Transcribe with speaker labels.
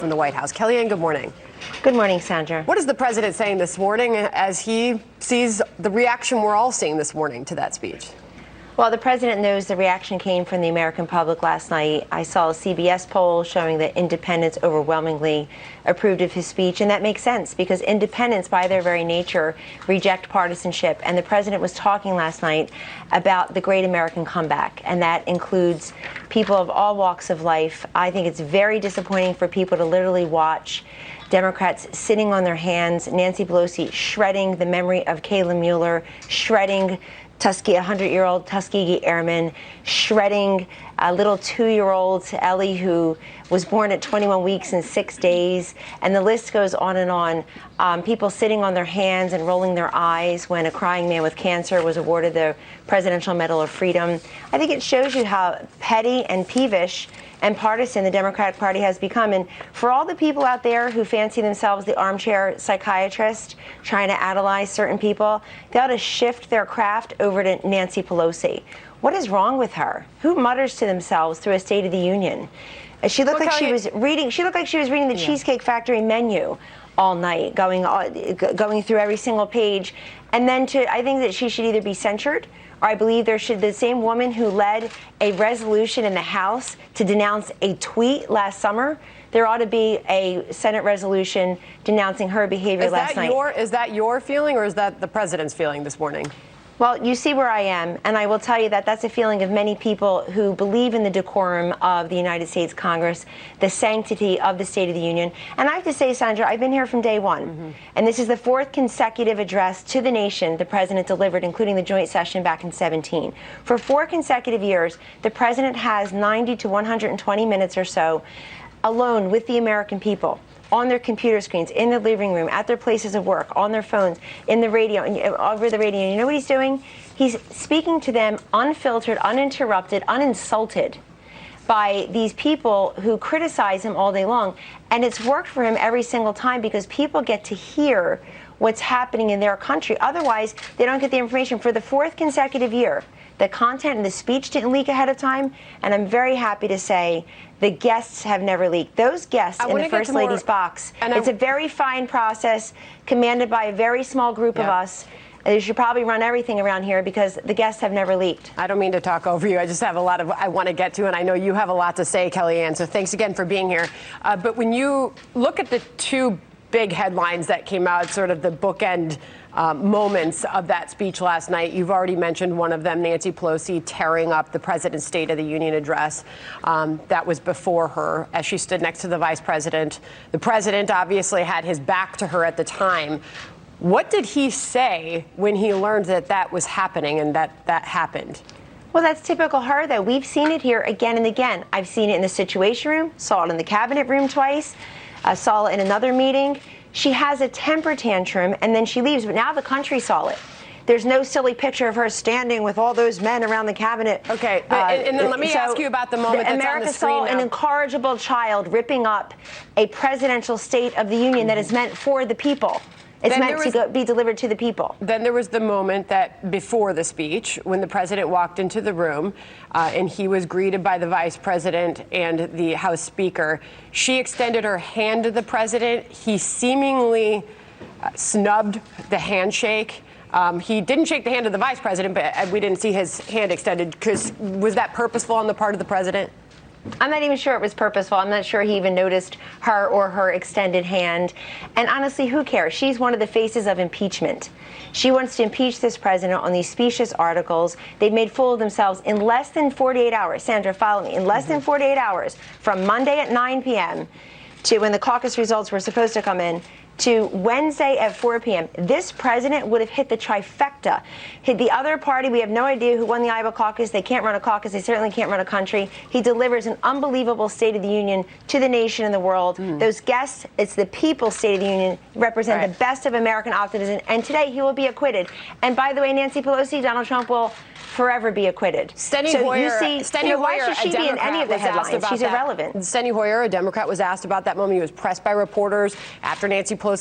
Speaker 1: From the White House. Kellyanne, good morning.
Speaker 2: Good morning, Sandra.
Speaker 1: What is the president saying this morning as he sees the reaction we're all seeing this morning to that speech?
Speaker 2: Well, the president knows the reaction came from the American public last night. I saw a CBS poll showing that independents overwhelmingly approved of his speech, and that makes sense because independents, by their very nature, reject partisanship. And the president was talking last night about the great American comeback, and that includes people of all walks of life. I think it's very disappointing for people to literally watch Democrats sitting on their hands, Nancy Pelosi shredding the memory of Kayla Mueller, shredding Tuskegee, 100-year-old Tuskegee Airman, shredding a little 2-year-old Ellie who was born at 21 weeks and 6 days, and the list goes on and on. People sitting on their hands and rolling their eyes when a crying man with cancer was awarded the Presidential Medal of Freedom. I think it shows you how petty and peevish and partisan the Democratic Party has become. And for all the people out there who fancy themselves the armchair psychiatrist trying to analyze certain people, they ought to shift their craft over to Nancy Pelosi. What is wrong with her? Who mutters to themselves through a State of the Union? She looked like she was reading. She looked like she was reading the Cheesecake Factory menu all night, going through every single page. And then I think that she should either be censured, or I believe the same woman who led a resolution in the House to denounce a tweet last summer, there ought to be a Senate resolution denouncing her behavior last night.
Speaker 1: Is that your feeling, or is that the president's feeling this morning?
Speaker 2: Well, you see where I am, and I will tell you that that's a feeling of many people who believe in the decorum of the United States Congress, the sanctity of the State of the Union. And I have to say, Sandra, I've been here from day one, and this is the 4th consecutive address to the nation the president delivered, including the joint session back in 2017. For 4 consecutive years, the president has 90 to 120 minutes or so alone with the American people, on their computer screens, in the living room, at their places of work, on their phones, in the radio, over the radio. You know what he's doing? He's speaking to them unfiltered, uninterrupted, uninsulted by these people who criticize him all day long. And it's worked for him every single time because people get to hear what's happening in their country. Otherwise, they don't get the information. For the 4th consecutive year, the content and the speech didn't leak ahead of time, and I'm very happy to say the guests have never leaked. Those guests in the First Lady's box, it's a very fine process commanded by a very small group of us. They should probably run everything around here because the guests have never leaked.
Speaker 1: I don't mean to talk over you. I just have a lot I want to get to, and I know you have a lot to say, Kellyanne, so thanks again for being here. But when you look at the 2 big headlines that came out, sort of the bookend moments of that speech last night. You've already mentioned one of them, Nancy Pelosi tearing up the president's State of the Union address. That was before her as she stood next to the vice president. The president obviously had his back to her at the time. What did he say when he learned that that was happening and that happened?
Speaker 2: Well, that's typical her, though. We've seen it here again and again. I've seen it in the Situation Room, saw it in the Cabinet Room twice, saw it in another meeting. She has a temper tantrum, and then she leaves. But now the country saw it. There's no silly picture of her standing with all those men around the cabinet.
Speaker 1: Okay, and then let me ask you about the moment that's
Speaker 2: America
Speaker 1: on the screen
Speaker 2: saw an incorrigible child ripping up a presidential State of the Union that is meant for the people. It's meant to be delivered to the people.
Speaker 1: Then there was the moment that before the speech when the president walked into the room and he was greeted by the vice president and the House Speaker. She extended her hand to the president. He seemingly snubbed the handshake. He didn't shake the hand of the vice president, but we didn't see his hand extended. Was that purposeful on the part of the president?
Speaker 2: I'm not even sure it was purposeful. I'm not sure he even noticed her or her extended hand. And honestly, who cares? She's one of the faces of impeachment. She wants to impeach this president on these specious articles. They've made fool of themselves in less than 48 hours. Sandra, follow me. In less than 48 hours, from Monday at 9 p.m. to when the caucus results were supposed to come in, to Wednesday at 4 p.m., this president would have hit the trifecta. Hit the other party, we have no idea who won the Iowa caucus. They can't run a caucus. They certainly can't run a country. He delivers an unbelievable State of the Union to the nation and the world. Those guests, it's the people's State of the Union, represent the best of American optimism. And today he will be acquitted. And by the way, Nancy Pelosi, Donald Trump will forever be acquitted.
Speaker 1: Steny Hoyer,
Speaker 2: why should she be in any of the headlines? She's irrelevant.
Speaker 1: Steny Hoyer, a Democrat, was asked about that moment. He was pressed by reporters after Nancy Pelosi